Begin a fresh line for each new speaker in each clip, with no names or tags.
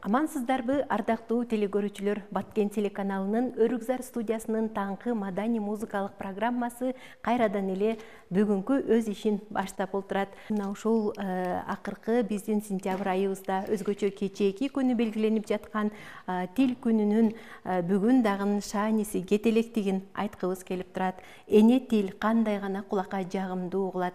Амансыздарбы, ардактуу телегөрүүчүлөр, Баткен телеканалынын Өрүкзар студиясынын таңкы мадани музыкалык программасы кайрадан эле бүгүнкү өз ишин баштап олтурат. Мына ушул акыркы биздин сентябрь айыбызда өзгөчө кечээки күнү белгиленип жаткан тил күнүнүн бүгүн дагы шааниси кетелектигин айткыбыз келип турат. Эне тил кандай гана кулакка жагымдуу угулат.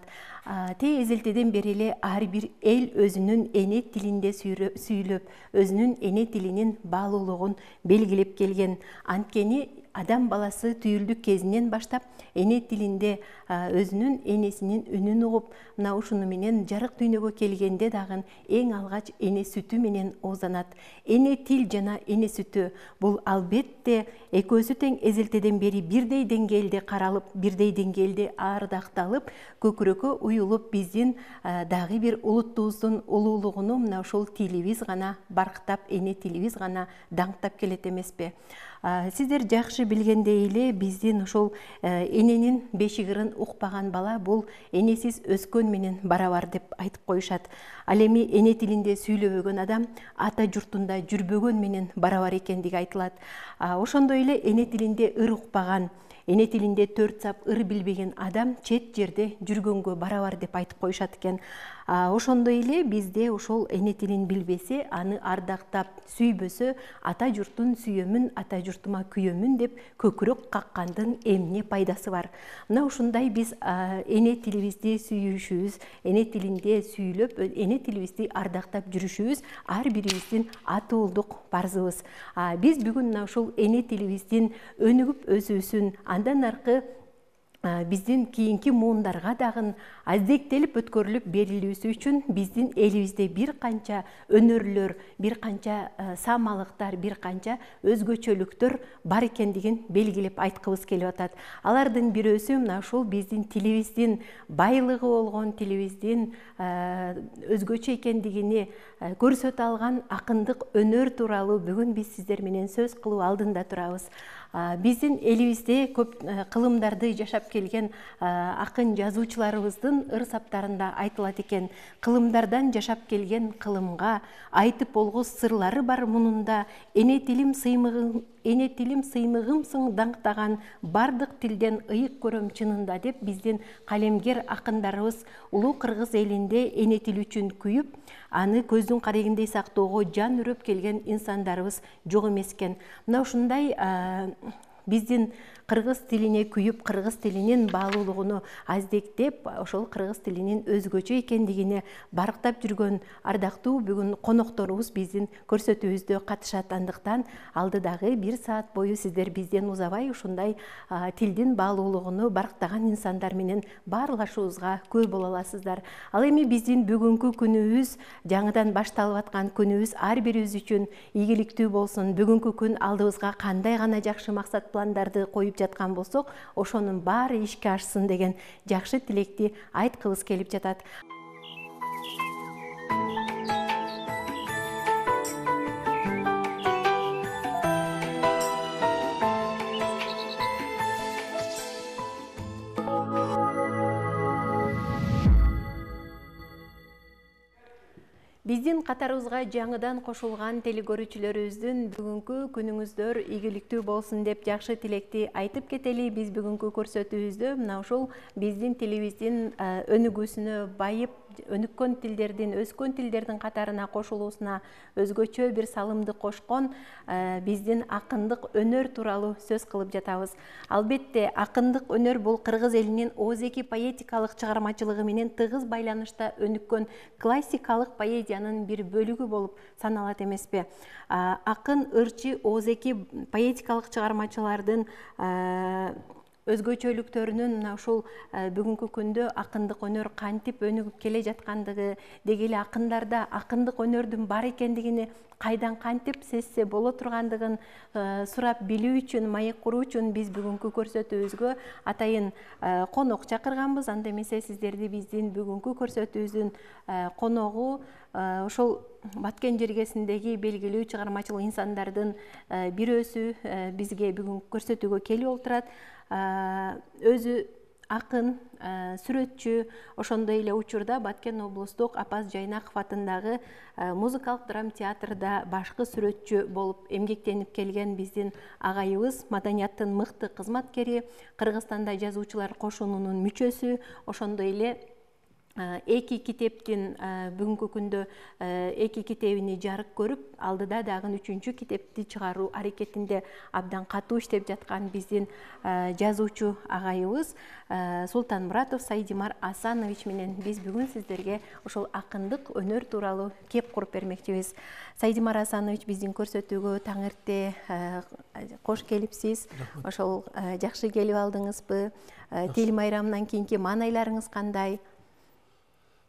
Те эзелтеден бери эле ар бир эл өзүнүн эне тилинде сүйлөп, өзүнүн эне тилинин баалуулугун белгилеп келген. Анткени адам баласы түйүлдүк кезинен баштап эне тилинде өзүнүн энесинин үнүн угуп, мына ушуну менен жарык дүйнөгө келгенде дагы эң алгач эне сүтү менен оозанат. Эне тил жана эне сүтү бул албетте экөөсү тең эзелтеден бери бирдей деңгээлде каралып, бирдей деңгээлде ардакталып, көкүрөккө уюлуп, биздин дагы бир улутубуздун улуулугуну мына ушул тилибиз гана барктап, эне тилибиз гана даңктап келет эмеспи? Сиздер жакшы билгендей эле биздин ушул эненин бешигирин укпаган бала бул энесиз өскөн менен барабар деп айтып коюшат. Ал эми эне тилинде сүйлөбөгөн адам ата журтунда жүрбөгөн менен барабар экендиги айтылат. Ошондой эле эне тилинде ыр укпаган, эне тилинде 4 сап ыр билбеген адам чет жерде жүргөнгө барабар деп айтып коюшат экен. Ошондой эле бизде ошол эне тилин билбесе, аны ардактап сүйбөсө, ата журтун сүйөмүн, ата журтума күйөмүн деп көкүрөк каккандын эмне пайдасы бар? Мына ушундай биз эне тилибизди сүйүшүбүз, эне тилинде сүйлөп, эне тилибизди ардактап жүрүшүбүз ар бирибиздин атуулдук парзыбыз. Биз бүгүн мына ушул эне тилибиздин өнүгүп өсүүсүн, андан аркы биздин кийинки муундарга дагы аздектелип өткөрүлүп берилүүсү үчүн биздин элибизде бир канча өнөрлөр, бир канча саамалыктар, бир канча өзгөчөлүктөр бар экендигин белгилеп айткыбыз келип атат. Алардын бирөөсү мына ушул биздин тилибиздин байлыгы болгон, тилибиздин өзгөчө экендигини көрсөтө алган акындык өнөр тууралуу бүгүн биз сиздер менен сөз кылуу алдында турабыз. Биздин элибизде көп кылымдарды жашап келген акын жазуучуларыбыздын ыр саптарында айтылат экен. Кылымдардан жашап келген кылымга айтып болгус сырлары бар мунунда. Эне тилим сыймыгымсың даңктаган, бардык тилден ыйык көрөм чынында деп биздин калемгер акындарыбыз улуу кыргыз элинде эне тил үчүн күйүп, аны көздүн карегиндей сактоого жан үрөп келген инсандарыбыз жок эмес экен. Мына ушундай биздин кыргыз тилине күйүп, кыргыз тилинин баалуулугуну аздектеп, ошол кыргыз тилинин өзгөчө экендигини барктап жүргөн ардактуу бүгүн конокторубуз биздин көрсөтүүбүздө катышат. Андыктан алдыдагы 1 саат бою сиздер бизден узабай ушундай тилдин баалуулугуну барктаган инсандар менен баарлашуубузга күбө боло аласыздар. Ал эми биздин бүгүнкү күнүбүз, жаңыдан башталып аткан күнүбүз ар бирибиз үчүн ийгиликтүү болсун. Бүгүнкү күн алдыбызга кандай гана жакшы максат пландарды коюп жаткан болсок, ошонун баары ишке ашсын деген жакшы тилекти айткыбыз келип жатат. Биздин катарыбызга жаңыдан кошулган телегөрүүчүлөрүбүздүн бүгүнкү күнүңүздөр ийгиликтүү болсун деп жакшы тилекти айтып кетели. Биз бүгүнкү көрсөтүүбүздө мына ушул биздин тилибиздин өнүгүүсүнө байып, өнүккөн тилдердин, өскөн тилдердин катарына кошулуусуна өзгөчө бир салымды кошкон биздин акындык өнөр тууралуу сөз кылып жатабыз. Албетте, акындык өнөр бул кыргыз элинин оозеки поэтикалык чыгармачылыгы менен тыгыз байланышта өнүккөн классикалык поэзиянын бир бөлүгү болуп саналат эмеспи? Акын, ырчы, оозеки поэтикалык чыгармачылардын өзгөчөлүктөрүнүн мына ушул бүгүнкү күндө акындык өнөр кантип өнүгүп келе жаткандыгы, деги эле акындарда акындык өнөрдүн бар экендигини кайдан кантип сезсе боло тургандыгын сурап билүү үчүн, маек куруу үчүн биз бүгүнкү көрсөтүүбүзгө атайын конок чакырганбыз. Анда эмесе сиздерди биздин бүгүнкү көрсөтүүбүздүн коногу ошол Баткен жергесиндеги белгилүү чыгармачыл инсандардын бирөөсү бизге бүгүн көрсөтүүгө келип олтурат. Өзү акын, сүрөтчү, ошондой эле учурда Баткен облустук Апаз Жайнаков атындагы музыкалык драм театрда башкы сүрөтчү болуп эмгектенип келген биздин агайыбыз, маданияттын мыкты кызматкери, Кыргызстанда жазуучулар кошунунун мүчөсү, ошондой эле эки китептин бүгүнкү күндө эки китебини жарык көрүп, алдыда дагы 3-чү китепти чыгаруу аракетинде абдан катуу иштеп жаткан биздин жазуучу агайыбыз Султанмуратов Сайдимар Асанович менен биз бүгүн сиздерге ошол акындык өнөр тууралуу кеп куруп бермекчибиз. Сайдимар Асанович биздин көрсөтүүгө таң эрте кош келипсиз. Ошол жакшы келип алдыңызбы? Тил майрамынан кийинки маанайларыңыз кандай?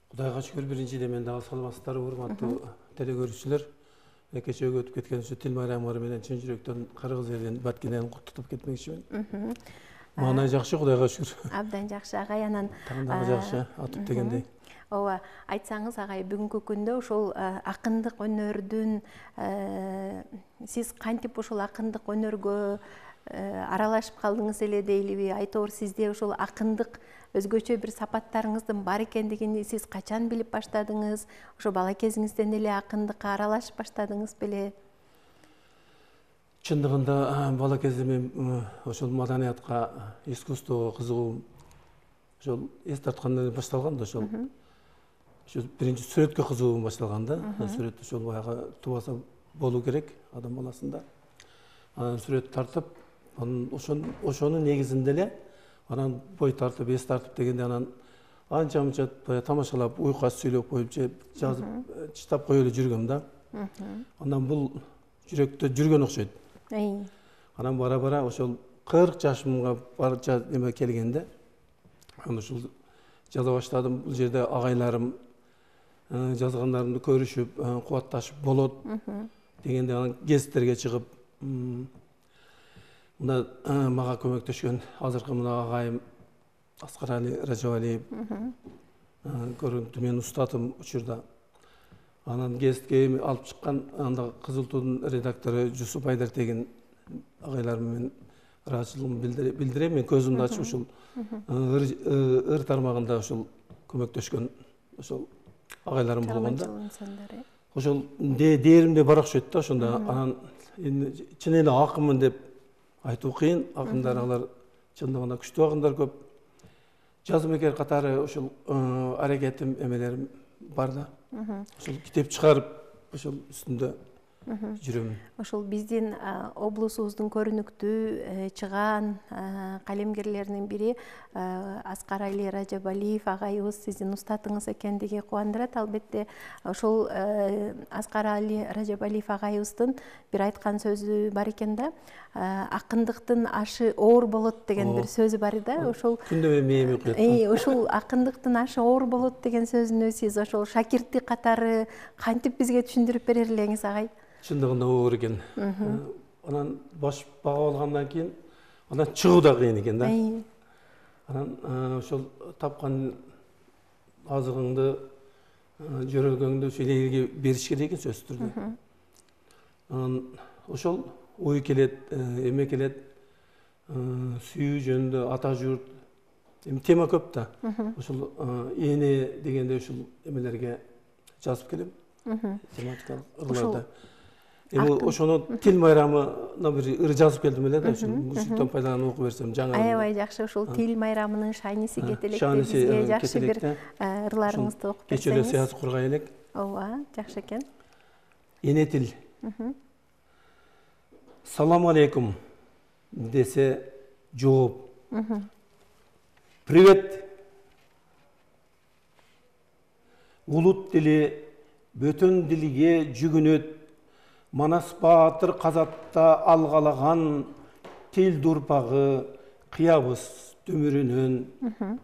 Кудайга шүкүр, биринчиден мен дагы саламатсыздарбы, урматтуу телекөрүүчүлөр. Кечеге өтүп кеткен ушу тил майрамы менен чын жүрөктөн Кыргыз элин, Баткенден куттуктап кетмекчимин. Маанай жакшы, Кудайга шүкүр.
Абдан жакшы агай, анан
таңдагы жакшы атып дегендей.
Ооба, айтсаңыз агай, бүгүнкү күндө ошол акындык өнөрдүн сиз кантип ошол акындык өнөргө аралашып калдыңыз эле дейлиби? Айтор сизде ошол акындык өзгөчө бир сапаттарыңыздын бар экендигин сиз качан билип баштадыңыз? Ошо бала кезиңизден эле акындыкка аралашып баштадыңыз беле?
Чындыгында бала кезде мен ошол маданиятка, искусствого кызыгуум ошол эс тарткандан башталган да, ошол биринчи сүрөткө кызыгуум башталган да. Сүрөт ошол баягы тубаса болуу керек адам баласында. Анан сүрөт тартып, ошонун негизинде эле анан бой тартып, эс тартып дегенде анан анча-мынча тамашалап, уйка сүйлөп коюп, жазып, чыттап коюп эле жүргөм да. Анан бул жүрөктө жүргөн окшойт. Анан бара-бара ошол 40 жашымга эме келгенде анан ушул жаза баштадым. Бул жерде агайларым жазгандарымды көрүшүп, кубатташып болот дегенде анан гезиттерге чыгып, мына мага көмөктөшкөн азыркы мына агайым Аскарали Ражабалиев көрүнүктүү менин устатым учурда. Анан гезитке алып чыккан, анда Кызыл Туудун редактору Жусуп Айдартегин агайларым менен ыраазычылыгымды билдирем. Мен көзүмдү ачып ушул ыр тармагында ушул көмөктөшкөн ошол агайларым болгон да. Ошол дээримде бар окшойт да ошондо. Анан чын эле акынмын деп айтуу кыйын. Акындар алар чындыгында күчтүү акындар көп. Жазмекер катары ошол аракетим, эмелерим бар да. Ошол китеп чыгарып, ошол үстүндө жүрөм.
Ошол биздин облусубуздун көрүнүктүү чыгаан калемгерлеринин бири Аскарали Ражабалиев агайыбыз сиздин устатыңыз экендиги кубандырат. Албетте ошол Аскарали Ражабалиев агайыбыздын бир айткан сөзү бар экен да. Акындыктын ашы оор болот деген бир сөзү бар да. Ошол
күндө мээми куят.
Ошол акындыктын ашы оор болот деген сөзүнү сиз ошол шакирти катары кантип бизге түшүндүрүп берер элеңиз агай?
Чындыгында оор экен. Анан баш багып алгандан кийин анан чыгуу да кыйын экен да. Анан ошол тапкан азыгыңды, жөрөлгөңдү элге бериш керек экен сөзсүз түрдө. Анан ошол ой келет, эме келет, сүйүү жөнүндө, ата журт, тема көп да. Ошол эне дегенде ошол эмелерге жазып келем. Тематикалык ырларда. Ошону тил майрамына бир ыр жазып келдим эле да, мүмкүнчүлүктөн пайдаланып окуп берсем жаңы.
Аябай жакшы, ошол тил майрамынын шааниси кетелекте бизге жакшы бир ырларыңызды окуп берсеңиз.
Кечээ эле сыяз кургай элек.
Ооба, жакшы экен.
Эне тил. Салам алейкум десе жооп. Привет. Улут тили бөтөн дилге жүгүнөт. Манас Баатыр казатта алгалаган тил дурпагы кыябыз төмүрүнөн.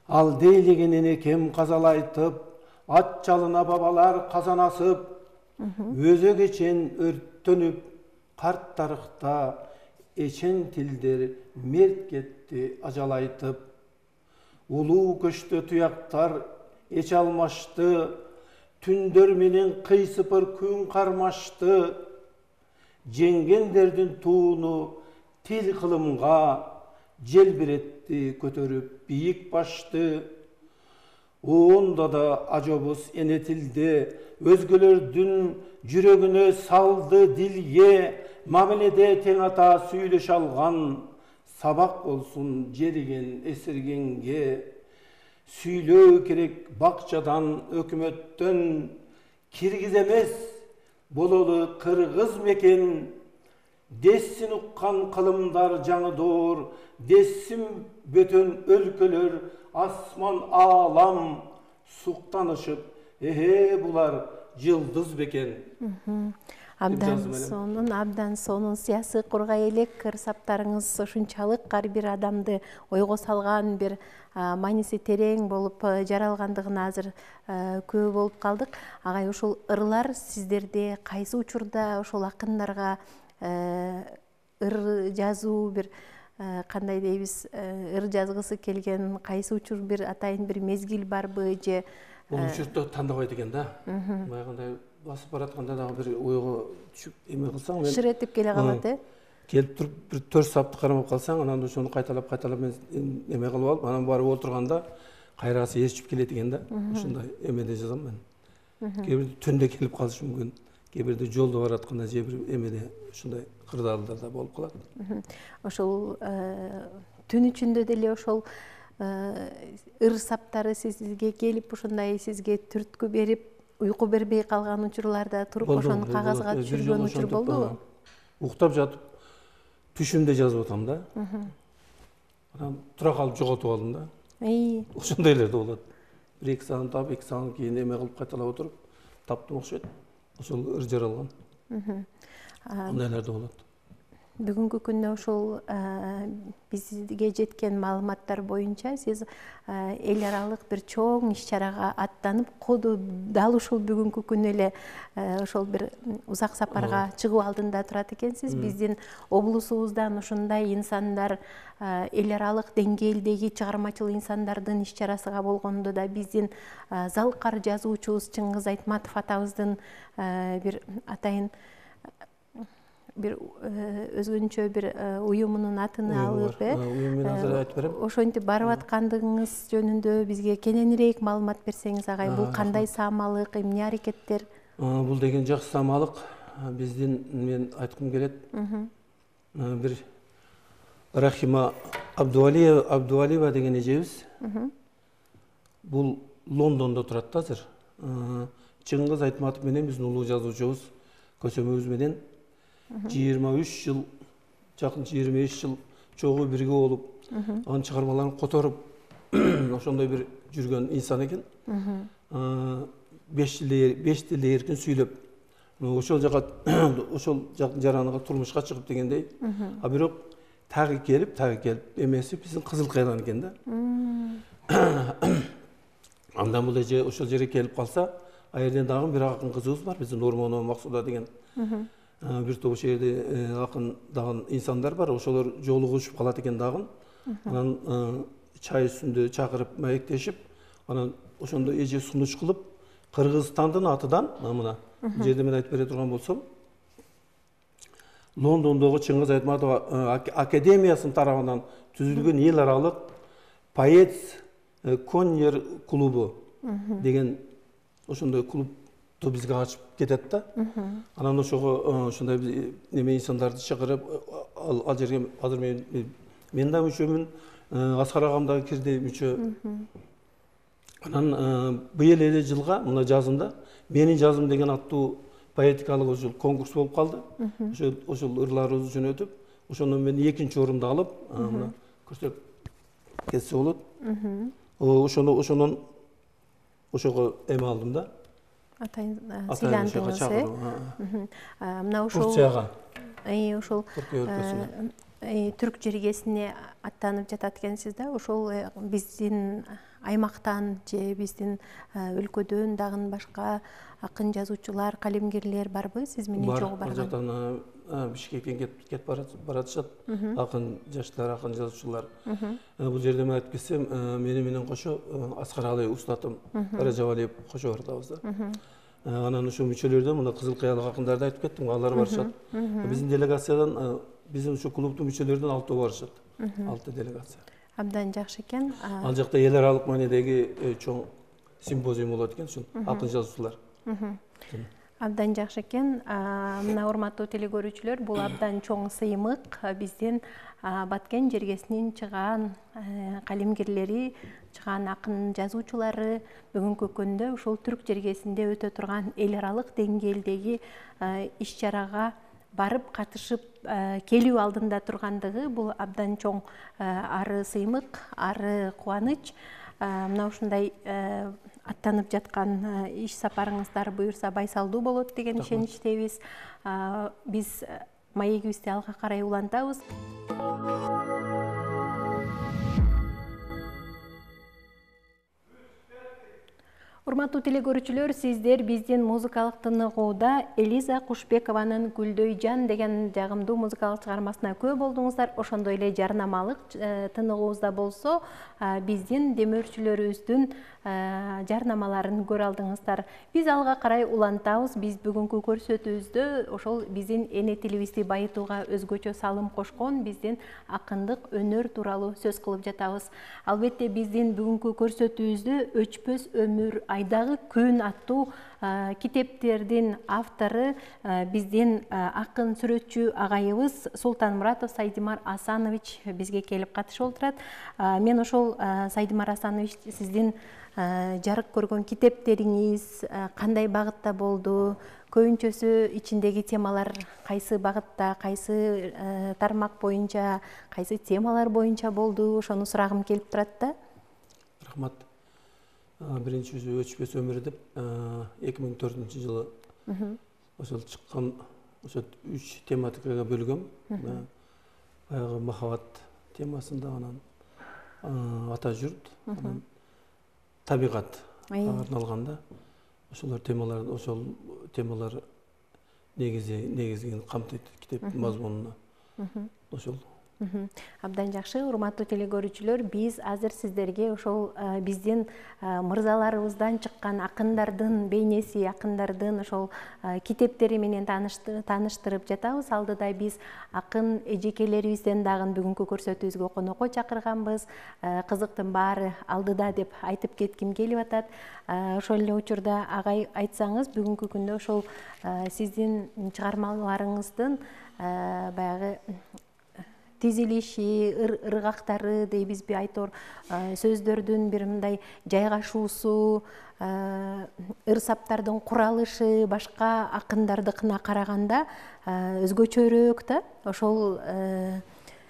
Ал дейлеген энекем казалайтып, ат жалына бабалар казан асып, өзөк эчен өрттөнүп, карт тарыхта эчен тилдер мерт кетти ажалайтып. Улуу көчтө туяктар эч алмашты, түндөр менен кыйсыпыр күн кармашты. Жеңгендердин тууну тил кылымга, желбіретті көтеріп биік башты, онда да ажобыз енетілді, өзгелердің жүрегіне салды дилге, мамеледе тең ата сөйлеш алған, сабақ болсын жеріген есіргенге, сөйлеу керек бақчадан өкіметтен, киргиз емес бололы қырғыз мекен, дессин ұққан қылымдар жаңы дор, дессин бөтен өлкөлөр, асман алам суқтанышып, бұлар жылдыз бекен.
Абдан сонун саясий кургай элек кырсаптарыңыз ушунчалык ар бир адамды ойго салган, бир мааниси терең болуп жаралгандыгына азыр күбө болуп калдык. Агай, ушул ырлар сиздерде кайсы учурда ошол акындарга ыр жазуу, бир кандай дейбиз, ыр жазгысы келген кайсы учур, бир атайын бир мезгил барбы же?
Бул учурда тандабайт экен да. Баягындай басып баратканда дагы бир ойго түшүп эме кылсаң, мен
шыр этип келе калат,
келип туруп бир 4 саатты кармап калсаң, анан ошону кайталап мен эме кылып алып, анан барып отурганда кайрасы ээрчип келет экен да. Ушундай эмеде жазам мен. Кээ бирде түндө келип калышы мүмкүн, кээ бирде жолдо баратканда же бир эмеде ушундай кырдаалдарда болуп калат.
Ошол түн ичинде деле ошол ыр саптары сизге келип, ушундай сизге түрткү берип, уйку бербей калган учурларда туруп ошону кагазга түшүргөн учур болдубу?
Уктап жатып түшүмдө жазып атам да. Анан тура калып жоготуп алдым да. Ошондойлор да болот. 1-2 саат таап, 2 саат кийин эме кылып кайталап отуруп таптым окшойт. Ошол ыр жаралган. Андайлар да болот.
Бүгүнкү күндө ошол бизге жеткен маалыматтар боюнча сиз эл аралык бир чоң иш-чарага аттанып, коду дал ушул бүгүнкү күнү эле ошол бир узак сапарга чыгуу алдында турат экенсиз. Биздин облусубуздан ушундай инсандар, эл аралык деңгээлдеги чыгармачыл инсандардын иш-чарасыга болгондо да биздин залкар жазуучубуз Чыңгыз Айтматов атабыздын бир атайын бир өзгөнчө бир уюмунун атын алып,
уюмун азыр айтып берем.
Ошентип барып аткандыгыңыз жөнүндө бизге кененирээк маалымат берсеңиз, агай, бул кандай саамалык, эмне аракеттер?
Бул деген жакшы саамалык. Биздин, мен айткым келет, бир Рахима Абдуалиева деген эжебиз. Бул Лондондо турат да азыр. Чыңгыз Айтматов менен биздин улуу жазуучубуз көсөмүбүз менен 23 жыл, жакын 25 жыл чогуу бирге болуп, анын чыгармаларын которуп, ошондой бир жүргөн инсан экен. 5 тилде эркин сүйлөп, ошол жараныга турмушка чыгып дегендей. А бирок тагы келип, эмеси биздин Кызыл Кыялан экен да. Андан бул эже ошол жерге келип калса, а жерден дагы бир акын кызыбыз бар, биздин Нурмонова Максуда деген. Бир топ ошол жерде акын дагы инсандар бар, ошолор жолугушуп калат экен дагы. Анан чай үстүндө чакырып маектешип, анан ошондо эже сунуш кылып, Кыргызстандын атынан, мына жерде мен айтып бере турган болсом, Лондондогу Чыңгыз Айтматов академиясынын тарабынан түзүлгөн эл аралык поэт коньер клубу деген ошондой клубду бизге ачып кетет да. Анан ошого ошондой неме инсандарды чакырып, ал жерге азыр мен да мүчөмүн, Аскар агам да кирди мүчө. Анан быйыл эле жылга мына жазымда менин жазым деген аттуу поэтикалык ошол конкурс болуп калды. Ошол ырларыбыз үчүн өтүп, ошондон мен 2-чи орунду алып, мына көрсөтүп кетсе болот. Ошондон ошого эме алдым да.
Атайын сыйландыңыз, мына ошол
Турцияга.
Ошол түрк жергесине аттанып жатат экенсиз да. Ошол биздин аймактан же биздин өлкөдөн дагы башка акын жазуучулар, калемгерлер барбы сиз менен чогуу барган?
Бар, жактан Бишкекке кетип баратышат акын жаштар, акын жазуучулар. Бул жерде мен айтып кетсем, менен кошо Аскар Алый устатым Ражабалиев кошо баратабыз да. Анан ошол мүчөлөрдөн мына Кызыл Кыялык акындарды айтып кеттим, алар барышат. Биздин делегациядан Bizim ошо клубтун мүчөлөрүнөн 6 барышат. 6 делегация.
Абдан жакшы экен.
Ал жакта эл аралык маанидеги чоң симпозиум болот экен, ушул акын жазуучулар.
Абдан жакшы экен. Мына урматтуу телегөрүүчүлөр, бул абдан чоң сыймык биздин Баткен жергесинин чыгаан калемгерлери, чыгаан акын жазуучулары бүгүнкү күндө ушул түрк жергесинде өтө турган эл аралык деңгээлдеги иш-чарага барып катышып келүү алдында тургандыгы бул абдан чоң ары сыймык, ары кубаныч. Мына ушундай аттанып жаткан иш сапарыңыздар буюрса байсалдуу болот деген ишеничтебиз. Биз маегибизди алга карай улантабыз. Урматтуу телегөрүүчүлөр, сиздер биздин музыкалык тыныгууда Элиза Кушбекованын Гүлдөй жан деген жагымдуу музыкалык чыгармасына көп болдуңуздар. Ошондой эле жарнамалык тыныгуубузда болсо, биздин демөөрчүлөрүбүздүн жарнамаларын көрө алдыңыздар. Биз алга карай улантабыз. Биз бүгүнкү көрсөтүүбүздө ошол биздин эне тилибизди байытууга өзгөчө салым кошкон биздин акындык өнөр тууралуу сөз кылып жатабыз. Албетте биздин бүгүнкү көрсөтүүбүздө Өчпөс өмүр айдагы күн аттуу китептердин автору биздин акын сүрөтчү агайыбыз Султанмуратов Сайдимар Асанович бизге келип катышып отурат. Мен ошол Сайдимар Асанович сиздин жарык көргөн китептериңиз кандай багытта болду? Көбүнчөсү ичиндеги темалар кайсы багытта, кайсы тармак боюнча, кайсы темалар боюнча болду? Ошону сурагым келип турат да.
Рахмат. Биринчи Өчпөс өмүр деп 2004-жылы ошол чыккан, ошо 3 тематикага бөлгөм. Баягы махабат темасында, анан ата журт, анан табигат арналганда ошол темалар негизин камтыйт китептин мазмунуна. Ошол
Абдан жакшы, урматтуу телегөрүүчүлөр, биз азыр сиздерге ошол биздин мырзаларыбыздан чыккан акындардын бейнеси, акындардын ошол китептери менен тааныштырып жатабыз. Алдыда биз акын эжекелерибизден дагы бүгүнкү көрсөтүүбүзгө конокко чакырганбыз. Кызыктын баары алдыда деп айтып кетким келип атат. Ошол эле учурда агай айтсаңыз, бүгүнкү күндө ошол сиздин чыгармаларыңыздын баягы тизилиши, ыргактары дейбизби, айтор сөздөрдүн бир мындай жайгашуусу, ырсаптардын куралышы башка акындардыкына караганда өзгөчөрөөк да. Ошол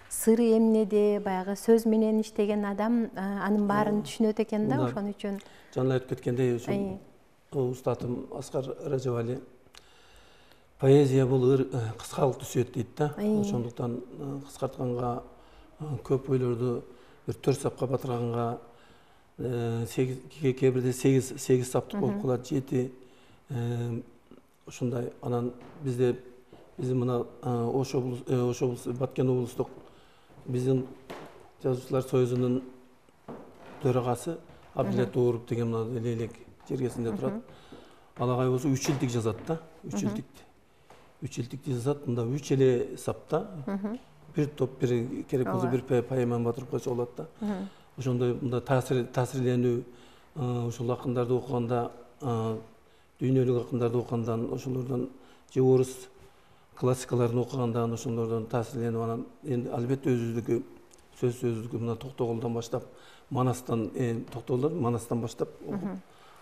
сыры эмнеде, баягы сөз менен иштеген адам анын баарын түшүнөт экен да, ошон үчүн.
Жана айтып кеткендей, ушул устатым Аскар Ражабали поэзия бул кыскалык түсөт дейт да. Ошондуктан кыскартканга, көп ойлорду бир 4 сапка батырганга, кээ бирде 8 саптык болуп калат, 7 ушундай. Анан биздин мына Ош облусу, Баткен облустук биздин жазуучулар союзунун төрагасы Абдилет Тууров деген мына Лейлек жергесинде турат. Ал агай болсо 3 жылдык жазат да. 3 жылдыкты жазат. Мында 3 эле сапта бир топ, бир керек болсо бир поэманы батырып койсо болот да. Ошондой мында таасирленүү, ошол акындарды окуганда, дүйнөлүк акындарды окугандан, ошолордон же орус классикаларын окугандан, ошолордон таасирленип, анан эми албетте өзүбүздүкү сөздүкү мына Токтогулдан баштап, Манастан баштап окуп,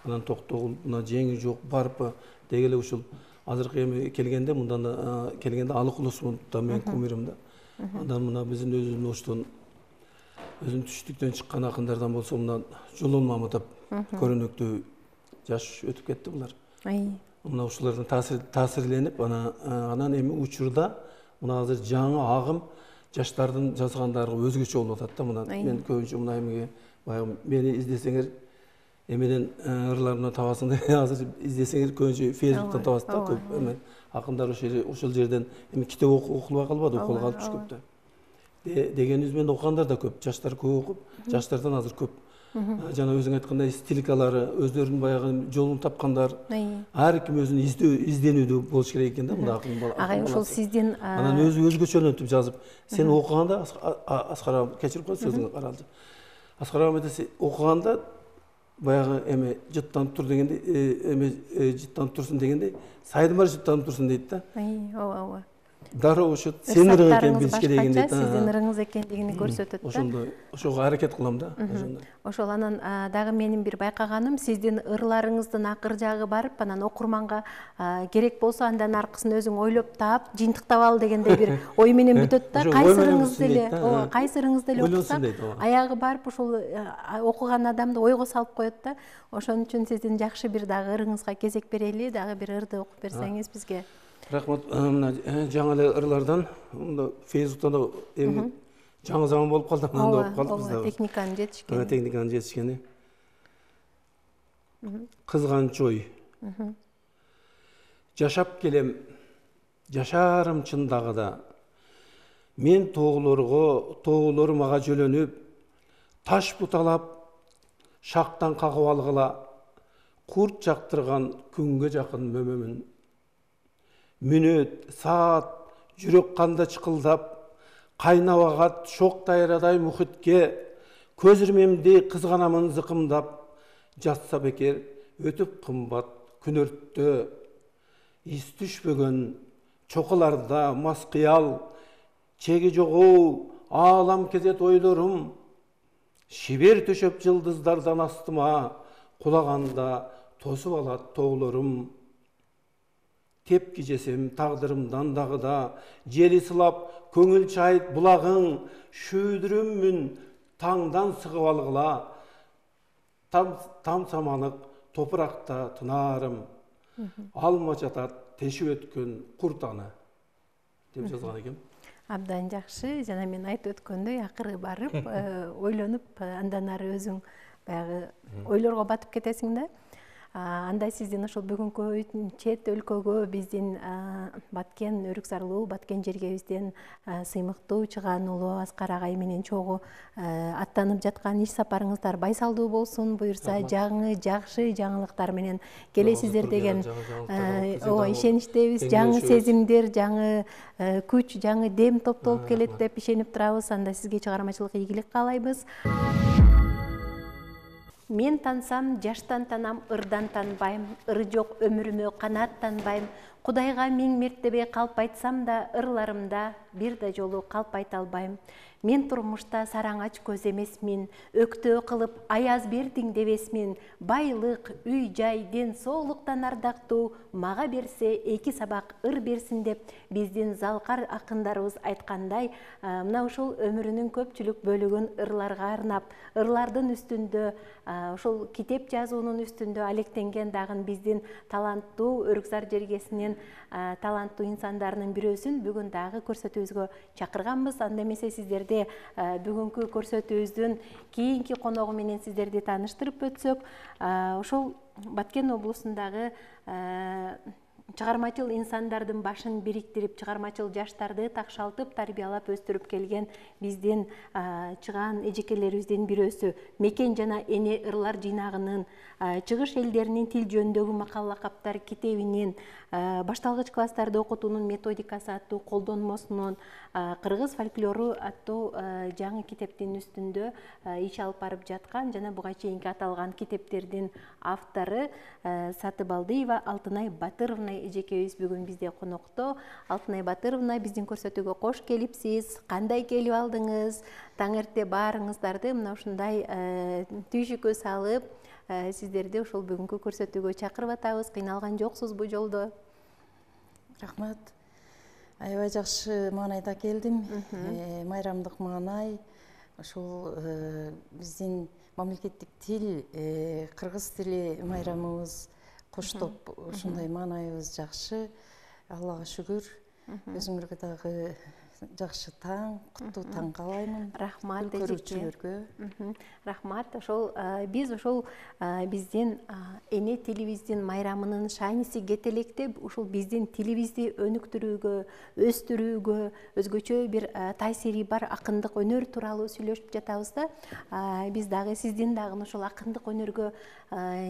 анан Токтогул, мына Жеңи жок, Барпы деги эле ушул азыркы эми келгенде, мындан келгенде Алык Улусмун да мен кумирим да. Андан мына биздин өзүбүздүн Оштон, өзүнүн түштүктөн чыккан акындардан болсо, мына Жолон Мамытов көрөнөктүү жаш өтүп кетти булар. Мына ушулардан таасирленип, анан эми учурда мына азыр жаңы агым жаштардын жазгандары өзгөчө болуп атат да. Мына мен көбүнчө мына эмеге баягы мени издесеңер эмеден ырларымдан табасың деп, азыр издесеңер көбүнчө Фейсбуктан табасыз да. Көп эме акындар ошол жерден эми китеп окулбай калбады, окулуп калып түшүп да. Дегенибиз менен окугандар да көп, жаштар көп окуп, жаштардан азыр көп жана өзүң айткандай стиликалары өздөрүнүн баягы жолун тапкандар. Ар ким өзүн изденүүдө болуш керек экен да, мындай акын бала.
Агай ошол сиздин
анан өзгөчөлөнтүп жазып, сен окуганда Аскар кечирип коет сөзүңө каралды. Аскар Ахметов окуганда баягы эме жыттанып тур дегенде, эме жыттанып турсун дегенде, сайдымар жыттанып турсун дейт да.
Ооба.
Дароо ошо сенин ырың экенин билиш керек экен дейт.
Сиздин ырыңыз экендигини көрсөтөт да.
Ошондой, ошого аракет кылам да.
Ошол анан дагы менин бир байкаганым, сиздин ырларыңыздын акыр жагы барып, анан окурманга керек болсо андан аркысын өзүң ойлоп таап, жыйынтыктап ал дегендей бир ой менен бүтөт да. Кайсы ырыңызды эле окусак, аягы барып ошол окуган адамды ойго салып коет да. Ошон үчүн сиздин жакшы бир дагы ырыңызга кезек берели, дагы бир ырды окуп берсеңиз бизге.
Рахмат. Мына жаңы эле ырлардан Фейсбукта да эми жаңы заман болуп калды, мында окуп калдык да.
Техниканын жетишкени.
Техниканын жетишкени. Кызганчой. Жашап келем, жашарым чындагыда. Мен тоолор мага жөлөнүп, таш буталап, шактан кагып алгыла, курт жактырган күнгө жакын мөмөмүн. Мүнөт, саат, жүрөк канда чыкылдап, кайнап агат шок дайрадай мухитке, көз ирмемди кызганамын зыкымдап, жатса бекер өтүп кымбат күн өрттө, ис түшпөгөн чокуларда мас кыял, чеги жогу аалам кезет ойлорум, шибер төшөп жылдыздардан астыма, кулаганда тосуп алат тоолорум. Тепки жесем тагдырымдан дагыда, жели сылап көңүл чайыт булагың, шүйдүрүммүн таңдан сыгып алгыла, там саманык топуракта тынаарым, алма жатат тешип өткөн куртаны деп жазган экен.
Абдан жакшы, жана мен айтып өткөндөй акыры барып, ойлонуп, андан ары өзүң баягы ойлорго батып кетесиң да. Андай сиздин ошол бүгүнкү чет өлкөгө биздин Баткен Өрүксарлуу Баткен жергебизден сыймыктуу чыгаан улуу Аскар агай менен чогуу аттанып жаткан иш сапарыңыздар байсалдуу болсун, буюрса жаңы жакшы жаңылыктар менен келесиздер деген ишеничтебиз. Жаңы сезимдер, жаңы күч, жаңы дем топтолуп келет деп ишенип турабыз. Анда сизге чыгармачылык ийгилик каалайбыз. Мен тансам, жаштан танам, ырдан танбайм, ыры жок өмүрүмө канааттанбайм. Кудайга миң мертебе калп айтсам да, ырларымда бир да жолу калп айта албайм. Мен турмушта сараңач көз эмесмин, өктөө кылып аяз бердиң дебесмин. Байлык, үй жай, ден соолуктан ардактуу мага берсе эки сабак ыр берсин деп биздин залкар акындарыбыз айткандай, мына ушул өмүрүнүн көпчүлүк бөлүгүн ырларга арнап, ырлардын үстүндө, ошол китеп жазуунун үстүндө алектенген дагы биздин таланттуу Өрүксар жергесинин таланттуу инсандарынын бирөөсүн бүгүн дагы көрсөтүүбүзгө чакырганбыз. Анда эмесе сиздерди бүгүнкү көрсөтүүбүздүн кийинки коногу менен сиздерди тааныштырып өтсөк, ошол Баткен облусундагы чыгармачыл инсандардын башын бириктирип, чыгармачыл жаштарды такшалтып, тарбиялап өстүрүп келген биздин чыгаан эжекелерибиздин бирөөсү Мекен жана Эне ырлар жыйнагынын, Чыгыш элдеринин тил жөнүндөгү макал лакаптар китебинин, башталгыч класстарды окутуунун методикасы аттуу колдонмосунун, Кыргыз фольклору аттуу жаңы китептин үстүндө иш алып барып жаткан жана буга чейинки аталган китептердин автору Сатыбалдыева Алтынай Батыровна эжекебиз бүгүн бизде конокто. Алтынай Батыровна, биздин көрсөтүүгө кош келипсиз. Кандай келип алдыңыз? Таң эрте баарыңыздарды мына ушундай түйшүккө салып, сиздерди ошол бүгүнкү көрсөтүүгө чакырып атабыз. Кыйналган жоксуз бу жолдо?
Рахмат. Аябай жакшы маанайда келдим. Майрамдык маанай. Ошол биздин мамлекеттик тил, кыргыз тили майрамыбыз коштоп, ушундай маанайыбыз жакшы. Аллага шүгүр. Өзүңөргө дагы жакшы таң, куттуу таң каалаймын.
Рахмат
көрүүчүлөргө.
Рахмат. Ошол биз ошол биздин эне тилибиздин майрамынын шайниси кете электеп, ушул биздин тилибизди өнүктүрүүгө, өстүрүүгө өзгөчө бир таасири бар акындык өнөр тууралуу сүйлөшүп жатабыз да. Биз дагы сиздин дагы ошол акындык өнөргө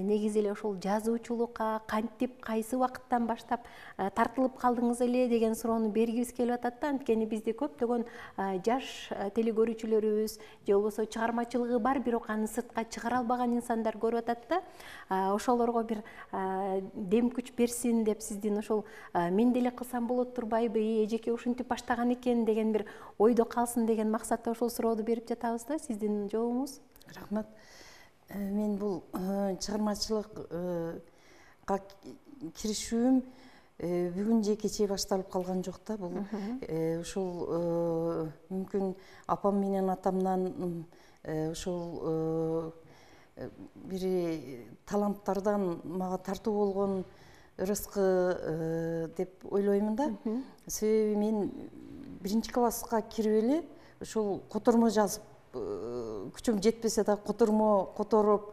негизи эле ошол жазуучулукка кантип, кайсы убакыттан баштап тартылып калдыңыз эле деген суроону бергибиз келип атат да. Анткени бизде көптөгөн жаш телегөрүүчүлөрүбүз же болбосо чыгармачылыгы бар, бирок аны сыртка чыгара албаган инсандар көрүп атат да. Ошолорго бир дем күч берсин деп сиздин ошол мен деле кылсам болот турбайбы, эжеке ушинтип баштаган экен деген бир ойдо калсын деген максатта ошол сурооду берип жатабыз да. Сиздин жообуңуз?
Рахмат. Мен бул чыгармачылыкка киришүүм бүгүн же кечээ башталып калган жок да. Бул ушул мүмкүн апам менен атамдан ушул бир таланттардан мага тартуу болгон ырыскы деп ойлоймун да. Себеби мен 1-класска кирип эле ушул котормо жазып, күчүм жетпесе да котормо которуп,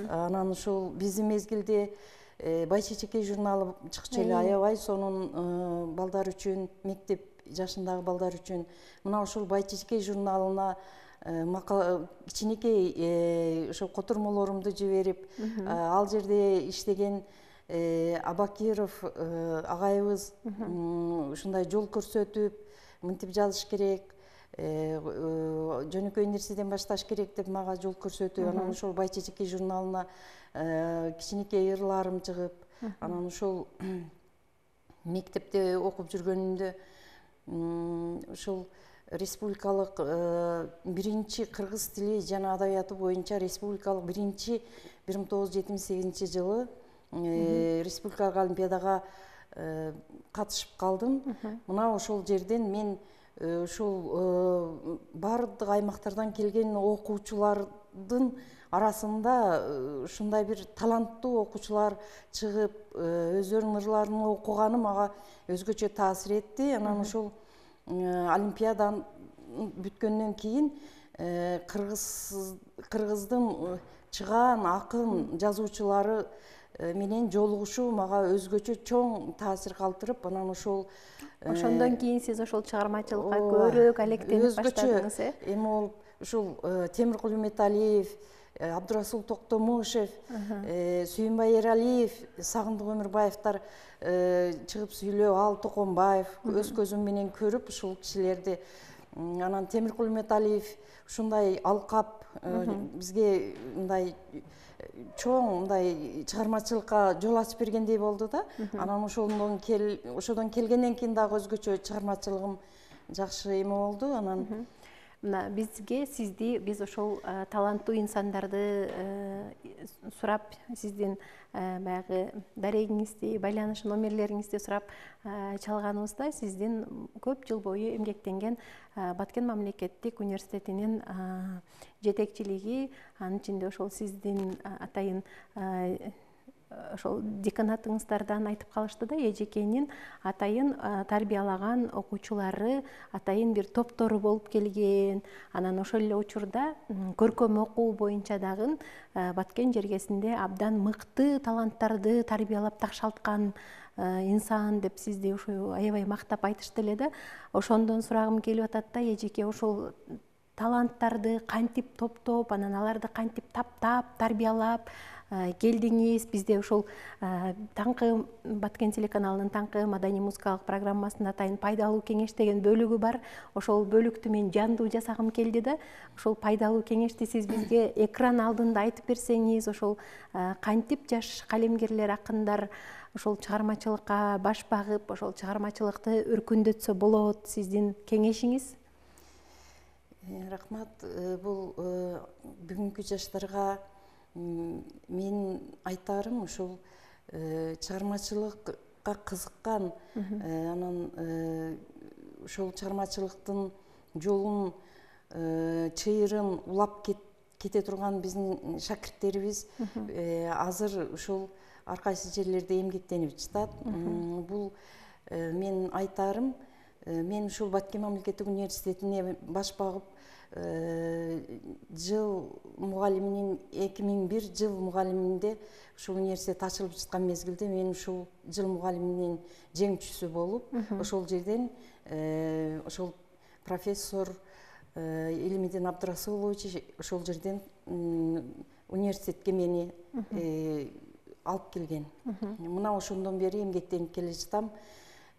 анан ушул биздин мезгилде Байчечекей журналы чыкчу эле, аябай сонун балдар үчүн, мектеп жашындагы балдар үчүн. Мына ушул Байчечекей журналына кичинекей ошол котормолорумду жиберип, ал жерде иштеген Абакиров агайыбыз ушундай жол көрсөтүп, мынтип жазыш керек, жөнөкөй нерседен башташ керек деп мага жол көрсөтүп, анан ошол Байчечекей журналына кичинекей ырларым чыгып, анан ошол мектепте окуп жүргөнүмдө ошол республикалык биринчи кыргыз тили жана адабияты боюнча республикалык биринчи 1978 жылы республикалык олимпиадага катышып калдым. Мына ошол жерден мен ушул бардык аймактардан келген окуучулардын арасында ушундай бир таланттуу окуучулар чыгып, өздөрүнүн ырларын окуганы мага өзгөчө таасир этти. Анан ошол олимпиадан бүткөндөн кийин кыргыздын чыгаан акын жазуучулары менен жолугушуу мага өзгөчө чоң таасир калтырып, анан
ошондон кийин сиз ошол чыгармачылыкка көбүрөөк алектенип баштадыңыз,
эми болуп ушул Темиркул Үмөталиев, Абдурасул Токтомушев, Сүйүнбай Эралиев, Сагындык Өмүрбаевдар чыгып сүйлөп, ал Токонбаев өз көзүм менен көрүп ушул кишилерди. Анан Темиркул Үмөталиев ушундай алкап бизге мындай чоң мындай чыгармачылыкка жол ачып бергендей болду да. Анан ошодон келгенден кийин дагы өзгөчө чыгармачылыгым жакшы эме болду. Анан
мына бизге биз ошол таланттуу инсандарды сурап, сиздин баягы дарегиңизди, байланыш номерлериңизди сурап чалганыбызда, сиздин көп жыл бою эмгектенген Баткен мамлекеттик университетинин жетекчилиги, анын ичинде ошол сиздин атайын ошол деканатыңыздардан айтып калышты да, эжекенин атайын тарбиялаган окуучулары, атайын бир топтору болуп келген. Анан ошол эле учурда көркөм окуу боюнча дагы Баткен жергесинде абдан мыкты таланттарды тарбиялап ташалткан инсан деп сизди ошо аябай мактап айтышты эле да. Ошондон сурагым келип атат да, эжеке ошол таланттарды кантип топтоп, анан аларды кантип таптап, тарбиялап келдиңиз? Бизде ошол таңкы Баткен телеканалынын таңкы маданий музыкалык программасында атайын пайдалуу кеңеш деген бөлүгү бар. Ошол бөлүктү мен жандуу жасагым келди да. Ошол пайдалуу кеңешти сиз бизге экран алдында айтып берсеңиз, ошол кантип жаш калемгерлер, акындар ошол чыгармачылыкка баш багып, ошол чыгармачылыкты өркүндөтсө болот, сиздин кеңешиңиз?
Рахмат. Бул бүгүнкү жаштарга мен айтарым ушул чыгармачылыкка кызыккан, анан ушул чыгармачылыктын жолун, чыйырын улап кете турган биздин шакирттерибиз азыр ушул ар кайсы жерлерде эмгектенип жатат. Бул мен айтарым, Мен ушул Баткен мамлекеттик университетине баш багып, жыл мугалиминин 2001 жыл мугалиминде ушул университет ачылып жаткан мезгилде мен ушул жыл мугалиминин жеңүүчүсү болуп, ошол жерден ошол профессор Илимидин Абдрасулович ошол жерден университетке мени алып келген. Мына ошондон бери эмгектенип келе жатам.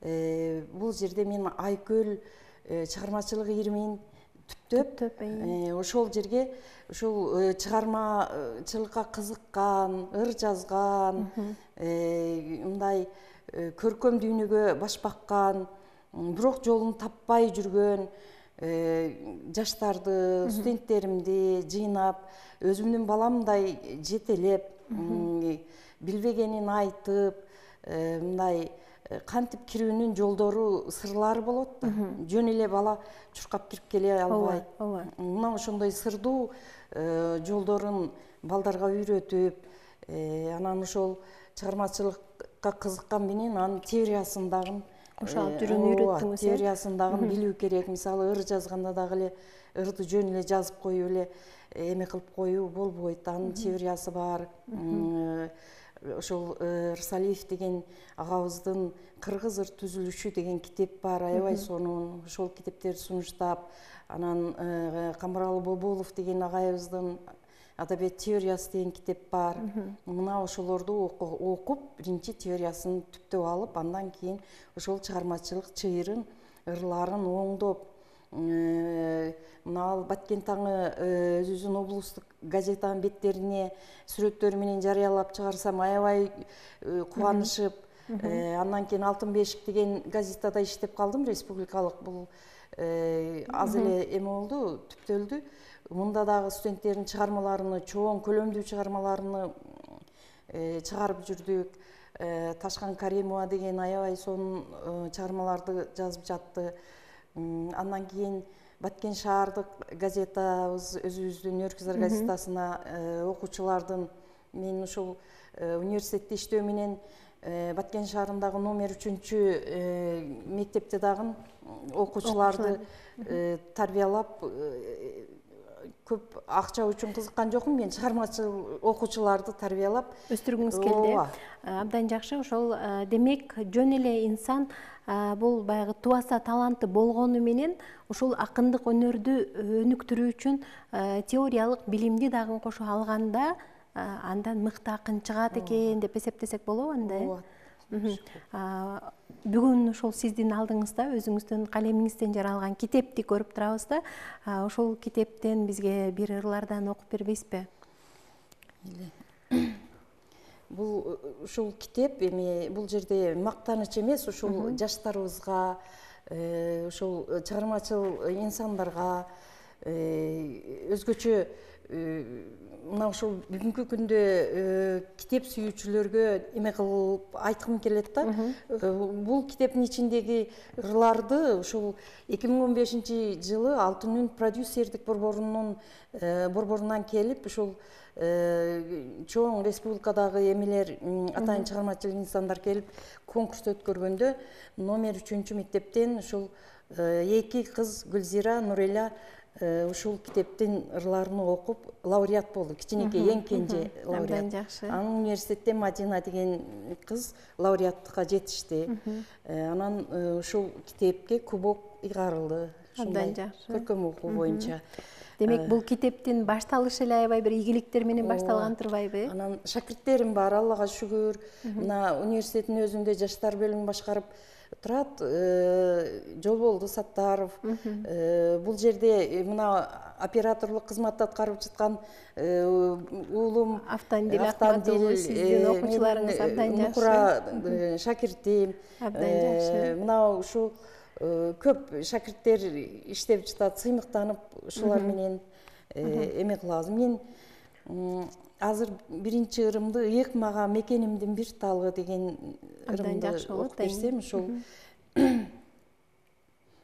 Бул жерде мен Айкөл чыгармачылык ийримин түптөп, ошол жерге ушул чыгармачылыкка кызыккан, ыр жазган, мындай көркөм дүйнөгө баш баккан, бирок жолун таппай жүргөн жаштарды, студенттеримди жыйнап, өзүмдүн баламдай жетелеп, билбегенин айтып, мындай кантип кирүүнүн жолдору, сырлары болот да. Жөн эле бала чуркап кирип келе албайт. Мына ошондой сырдуу жолдорун балдарга үйрөтүп, анан ошол чыгармачылыкка кызыккан менен анын теориясын дагы
кошо алып жүрүүнү үйрөттүңүз.
Теориясын дагы билүү керек. Мисалы, ыр жазганда дагы эле ырды жөн эле жазып коюп эле эме кылып коюу болбойт. Анын теориясы бар. Ошол Рсалиев деген агабыздын Кыргыз ыр түзүлүшү деген китеп бар, аябай сонун. Ошол китептерди сунуштап, анан Камбаралы Боболов деген агайыбыздын Адабият теориясы деген китеп бар. Мына ошолорду окуп, биринчи теориясын түптөп алып, андан кийин ошол чыгармачылык чыйырын, ырларын оңдоп, мына ал Баткен таңы өзүбүздүн облустук газетанын беттерине сүрөттөрү менен жарыялап чыгарсам аябай кубанышып, андан кийин Алтын бешик деген газетада иштеп калдым, республикалык. Бул аз эле эме болду, түптөлдү. Мында дагы студенттердин чыгармаларыны, чоң көлөмдүү чыгармаларыны чыгарып жүрдүк. Ташкан Каримова деген аябай сонун чыгармаларды жазып жатты. Андан кийин Баткен шаардык газетабыз, өзүбүздүн Өркүзар газетасына окуучулардын, мен ушул университетте иштөө менен Баткен шаарындагы номер 3 мектепте дагы окуучуларды тарбиялап, көп акча үчүн кызыккан жокмун, мен чыгармачыл окуучуларды тарбиялап
өстүргүңүз келди. Абдан жакшы. Ошол демек жөн эле инсан бул баягы тубаса таланты болгону менен ушул акындык өнөрдү өнүктүрүү үчүн теориялык билимди дагы кошо алганда андан мыкты акын чыгат экен деп эсептесек болобу анда? Бүгүн ошол сиздин алдыңызда өзүңүздүн калемиңизден жаралган китепти көрүп турабыз да. Ошол китептен бизге бир ырлардан окуп бербейсизби?
Бул ушул китеп эми бул жерде мактаныч эмес, ушул жаштарыбызга, ушул чыгармачыл инсандарга өзгөчө мына ушул бүгүнкү күндө китеп сүйүүчүлөргө эме кылып айткым келет да. Бул китептин ичиндеги ырларды ушул 2015 жылы Алтын үн продюсердик борборунан келип, ушул чоң республикадагы эмелер, атайын чыгармачыл инсандар келип конкурс өткөргөндө номер 3 мектептен ушул 2 кыз Гүлзира, Нуреля ушул китептин ырларын окуп лауреат болду. Кичинекей, эң кенже лауреат. Анын университетте Мадина деген кыз лауреаттыкка жетишти. Анан ушул китепке кубок ыйгарылды.
Абдан жакшы.
Көркөм окуу боюнча.
Демек бул китептин башталышы эле аябай бир ийгиликтер менен башталган турбайбы?
Анан шакирттерим бар, Аллага шүгүр. Мына университеттин өзүндө жаштар бөлүмүн башкарып турат Жолболду Саттаров. Бул жерде мына операторлук кызматты аткарып жаткан уулум
Автандил Ахматову, сиздин окуучуларыңыз абдан жакшы.
Нукура шакиртим.
Абдан жакшы.
Мына ушу көп шакирттер иштеп жатат, сыймыктанып ушулар менен эме кылабыз. Мен азыр биринчи ырымды ыйык мага мекенимдин бир талы деген ырымды окуп берсем, ушул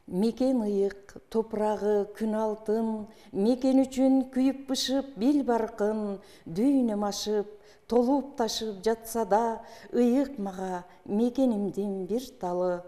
мекен ыйык, топурагы күн алтын, мекен үчүн күйүп бышып бил баркын, дүйнөм ашып, толуп ташып жатса да, ыйык мага мекенимдин бир талы.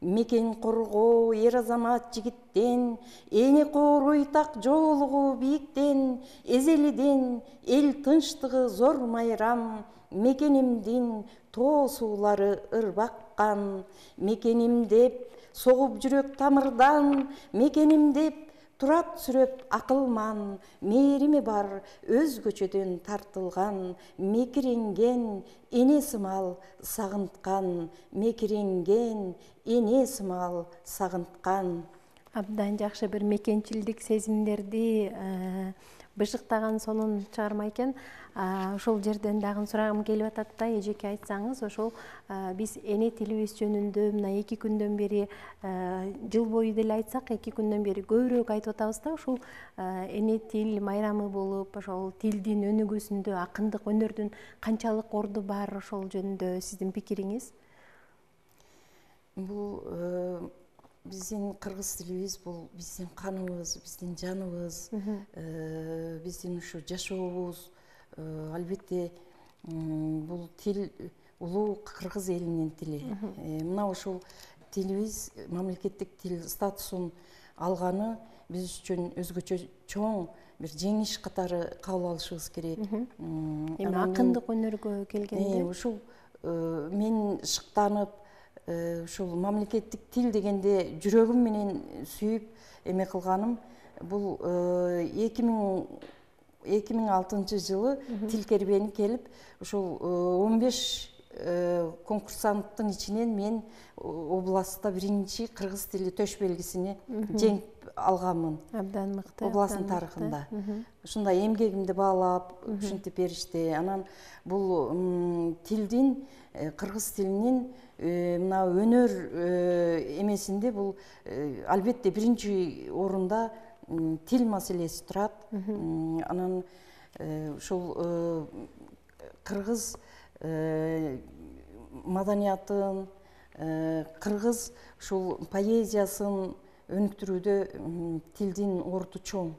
мекен коргоо эр азамат жигиттен, эне кооруй так жоолугу бийиктен, эзелиден эл тынчтыгы зор майрам, мекенимдин тоо суулары ырбаккан, мекеним деп согуп жүрөк тамырдан, мекеним деп турат сүрөп акылман, мээрими бар өзгөчөдөн тартылган, мекиренген эне сымал сагынткан, мекиренген эне сымал сагынткан.
Абдан жакшы бир мекенчилдик сезимдерди бышыктаган сонун чыгарма экен. Ошол жерден дагы сурагым келип атат да, эжеке айтсаңыз, ошол биз эне тилибиз жөнүндө мына 2 күндөн бери, жыл бою деле айтсак 2 күндөн бери көбүрөөк айтып атабыз да, ушул эне тил майрамы болуп, ошол тилдин өнүгүүсүндө акындык өнөрдүн канчалык орду бар, ошол жөнүндө сиздин пикириңиз?
Бул биздин кыргыз тилибиз бул биздин каныбыз, биздин жаныбыз, биздин ушу жашообуз. Албетте бул тил улуу кыргыз элинин тили. Мына ушул тилибиз мамлекеттик тил статусун алганы биз үчүн өзгөчө чоң бир жеңиш катары кабыл алышыбыз керек.
Эми акындык өнөргө келгенде
ушул мен шыктанып, ушул мамлекеттик тил дегенде жүрөгүм менен сүйүп эме кылганым бул 2006 жылы тил кербени келип, ушул 15 конкурсанттын ичинен мен областта биринчи кыргыз тили төш белгисини жеңип алганмын.
Абдан мыкты.
Областтын тарыхында. Ушундай эмгегимди баалап, ушинтип беришти. Анан бул тилдин, кыргыз тилинин мына өнөр эмесинде бул албетте биринчи орунда тил маселеси турат. Анан ушул кыргыз маданиятын, кыргыз ушул поэзиясын өнүктүрүүдө тилдин орду чоң.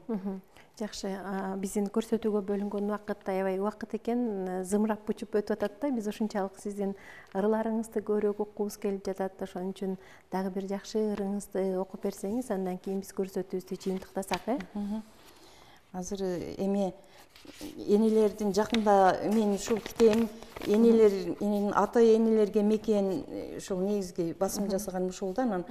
Жакшы, биздин көрсөтүүгө бөлүнгөн убакыт аябай убакыт экен, зымырап учуп өтүп атат да, биз ошунчалык сиздин ырыларыңызды көбүрөөк окугубуз келип жатат. Ошон үчүн дагы бир жакшы ырыңызды окуп берсеңиз, андан кийин биз көрсөтүүбүздү жыйынтыктасак.
Азыр эме энелердин жакында мен ушул китебим энелердин ата энелерге мекен ушул негизги басым жасаганым ушул да. Анан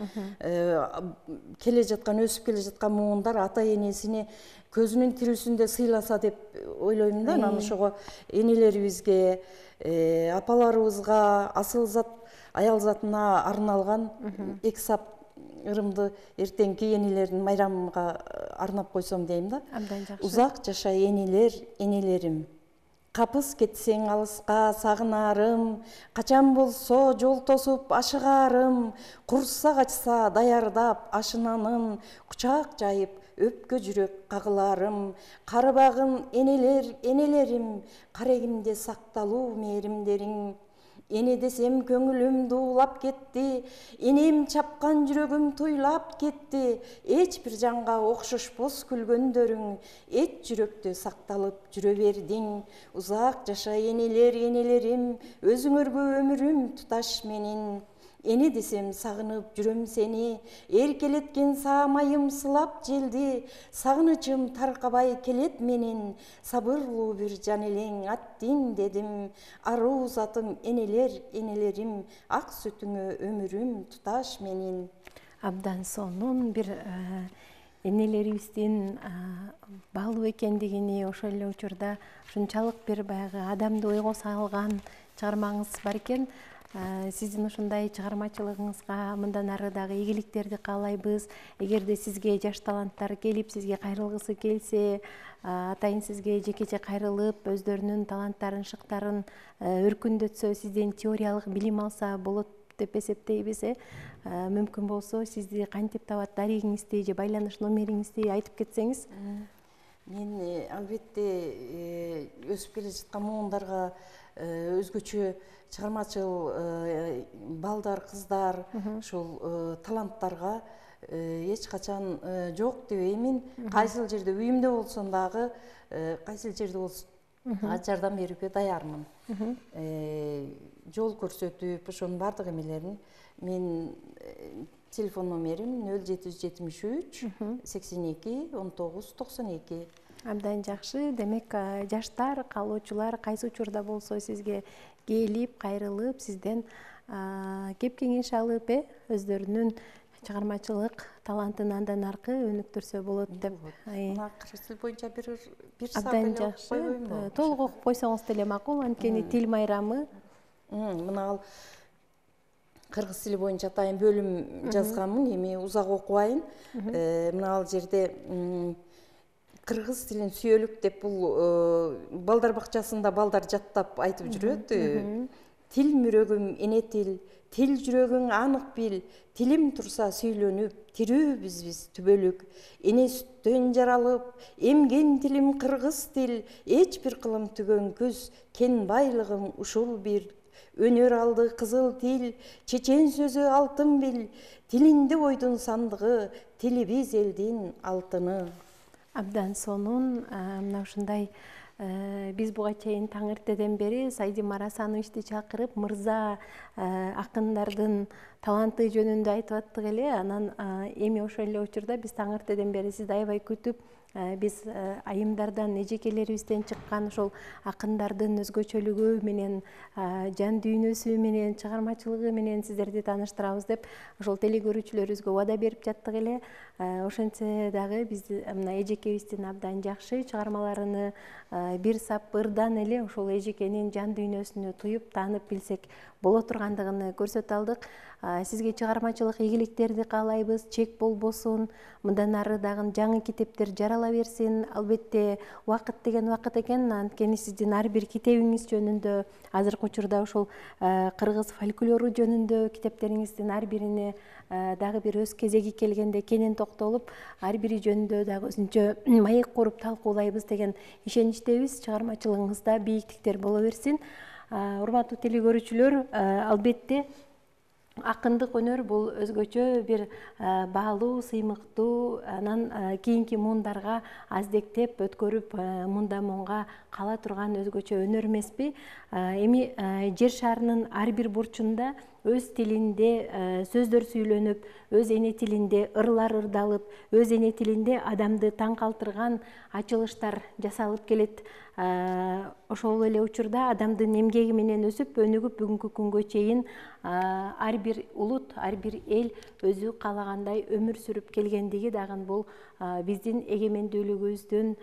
келе жаткан өсүп келе жаткан муундар ата энесине көзүнүн тирүүсүндө сыйласа деп ойлойм да. Анан ошого энелерибизге, апаларыбызга, асыл зат, аял затына арналган 2 сап ырымды эртеңки энелердин майрамыга арнап койсом дейм да.
Абдан жакшы.
Узак жаша энелер, энелерим. Капыс кетсең алыска сагынарым, качан болсо жол тосуп ашыгарым, курсак ачса даярдап ашынанын, кучак жайып өпкө жүрөк кагыларым. Карыбагын энелер, энелерим, карегимде сакталуу мээримдериң. Эне десем көңүлүм дуулап кетти, энем чапкан жүрөгүм туйлап кетти. Эч бир жанга окшошпос күлгөндөрүң, эч жүрөктө сакталып жүрө бердиң. Узак жаша энелер, энелерим, өзүңөргө өмүрүм туташ менин. Эне десем сагынып жүрөм сени, эркелеткен саамайым сылап желди. Сагынычым таркабай келет менин, сабырлуу бир жан элең аттин дедим. Аруу затым энелер, энелерим, ак сүтүңө өмүрүм туташ менин.
Абдан сонун бир энелерибиздин баалуу экендигини ошол эле учурда ушунчалык бир баягы адамды ойго салган чыгармаңыз бар экен. Сиздин ушундай чыгармачылыгыңызга мындан ары дагы ийгиликтерди каалайбыз. Эгерде сизге жаш таланттар келип, сизге кайрылгысы келсе, атайын сизге жекече кайрылып, өздөрүнүн таланттарын, шыктарын өркүндөтсө, сизден теориялык билим алса болот деп эсептейбиз. Мүмкүн болсо сизди кантип табат, дарегиңизди же байланыш номериңизди айтып кетсеңиз.
Мен албетте өсүп келе жаткан муундарга өзгөчө чыгармачыл балдар, кыздар, ушул таланттарга эч качан жок дебеймин. Кайсыл жерде үйүмдө болсом дагы, кайсыл жерде болсун жардам берүүгө даярмын. Жол көрсөтүп, ошонун бардык эмелерин мен Телефон номерим 0773 82 19 92.
Абдан жакшы. Демек, жаштар, каалоочулар кайсы учурда болсо сизге келип, кайрылып, сизден кеп кеңеш алып, өздөрүнүн чыгармачылык талантын андан аркы өнүктүрсө болот деп.
Мына кыргыз тил боюнча бир саат
Абдан жакшы. Толук окуп койсоңуз деле макул, анткени тил майрамы.
Мына ал кыргыз тили боюнча атайын бөлүм жазганмын, эми узак окубайын. Мына ал жерде кыргыз тилин сүйөлүк деп бул балдар бакчасында балдар жаттап айтып жүрөт. Тил мүрөгүм эне тил жүрөгүң анык бил, тилим турса сүйлөнүп, тирүүбүз биз түбөлүк. Эне сүттөн жаралып, эмген тилим кыргыз тил, эч бир кылым түгөн күз, кен байлыгым ушул бир. Өнөр алды кызыл тил, чечен сөзү алтын бил, тилинде ойдун сандыгы, тилибиз элдин алтыны.
Абдан сонун. Мына ушундай биз буга чейин таң эртеден бери Сайдим Арасановичти чакырып, мырза акындардын таланты жөнүндө айтып аттык эле. Анан эми ошол эле учурда биз таң эртеден бери сизди аябай күтүп, биз айымдардан, эжекелерибизден чыккан ошол акындардын өзгөчөлүгү менен, жан дүйнөсү менен, чыгармачылыгы менен сиздерди тааныштырабыз деп ошол телекөрүүчүлөрүбүзгө убада берип жаттык эле. Ошентсе дагы биз мына эжекебиздин абдан жакшы чыгармаларыны бир сап ырдан эле ошол эжекенин жан дүйнөсүнө туюп, таанып билсек боло тургандыгын көрсөтө алдык. Сизге чыгармачылык ийгиликтерди каалайбыз, чек болбосун, мындан ары дагы жаңы китептер жарала берсин. Албетте, убакыт деген убакыт экен, анткени сиздин ар бир китебиңиз жөнүндө, азыркы учурда ошол кыргыз фольклору жөнүндө китептериңиздин ар бирине дагы бир өз кезеги келгенде кенен токтолуп, ар бири жөнүндө дагы өзүнчө маек куруп талкуулайбыз деген ишеничтебиз. Чыгармачылыгыңызда бийиктиктер боло берсин. Урматтуу телекөрүүчүлөр, албетте акындык өнөр бул өзгөчө бир баалуу, сыймыктуу, анан кийинки муундарга аздектеп өткөрүп, мындан муунга кала турган өзгөчө өнөр эмеспи? Эми жер шарынын ар бир бурчунда өз тилинде сөздөр сүйлөнүп, өз эне тилинде ырлар ырдалып, өз эне тилинде адамды таң калтырган ачылыштар жасалып келет. Ошол эле учурда адамдын эмгеги менен өсүп, өнүгүп, бүгүнкү күнгө чейин ар бир улут, ар бир эл өзү каалагандай өмүр сүрүп келгендиги дагы бул биздин эгемендүүлүгүбүздүн,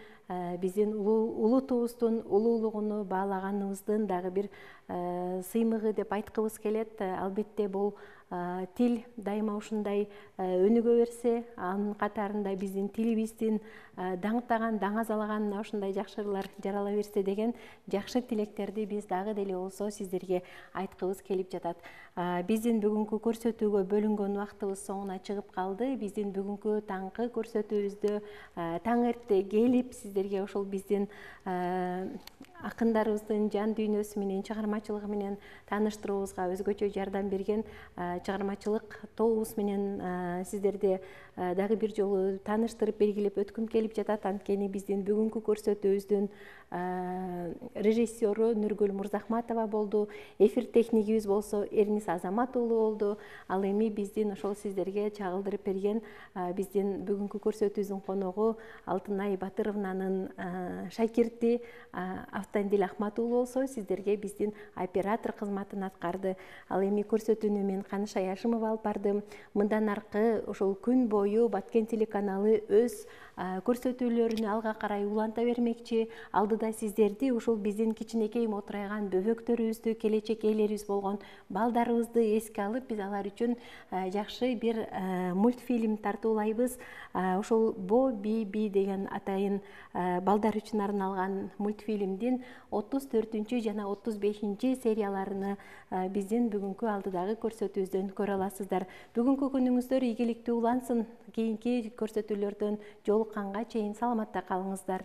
биздин улутубуздун улуулугуну баалаганыбыздын дагы бир сыймыгы деп айткыбыз келет. Албетте бул тил дайыма ушундай өнүгө берсе, анын катарында биздин тилибиздин даңктаган, даңазалаган ушундай жакшы ырлар жарала берсе деген жакшы тилектерди биз дагы деле болсо сиздерге айткыбыз келип жатат. Биздин бүгүнкү көрсөтүүгө бөлүнгөн убактыбыз соңуна чыгып калды. Биздин бүгүнкү таңкы көрсөтүүбүздө таң эрте келип, сиздерге ошол биздин акындарыбыздын жан дүйнөсү менен, чыгармачылыгы менен тааныштыруубузга өзгөчө жардам берген чыгармачылык тобубуз менен сиздерди дагы бир жолу тааныштырып белгилеп өткүм келип жатат. Анткени биздин бүгүнкү көрсөтүүбүздүн режиссеру Нургүл Мурзахматова болду. Эфир технигибиз болсо Эрнис Азамат уулу болду. Ал эми биздин ошол сиздерге чагылдырып берген биздин бүгүнкү көрсөтүүбүздүн коногу Алтынай Батыровнанын шакирти Автандил Ахмат уулу болсо сиздерге биздин оператор кызматын аткарды. Ал эми көрсөтүүнү мен Каныша Яшымова алып бардым. Мындан аркы ошол күн бою Баткен телеканалы өз көрсөтүүлөрүнү алга карай уланта бермекчи. Алдыда сиздерди ушул биздин кичинекей мотурайган бөбөктөрүбүздү, келечек ээлерибиз болгон балдарыбызды эске алып, биз алар үчүн жакшы бир мультфильм тартуулайбыз. Ошол Бо Би Би деген атайын балдар үчүн арналган мультфильмдин 34 жана 35 серияларыны биздин бүгүнкү алдыдагы көрсөтүүбүздөн көрө аласыздар. Бүгүнкү күнүңүздөр ийгиликтүү улансын. Кийинки көрсөтүүлөрдөн жолукканга чейин саламатта калыңыздар.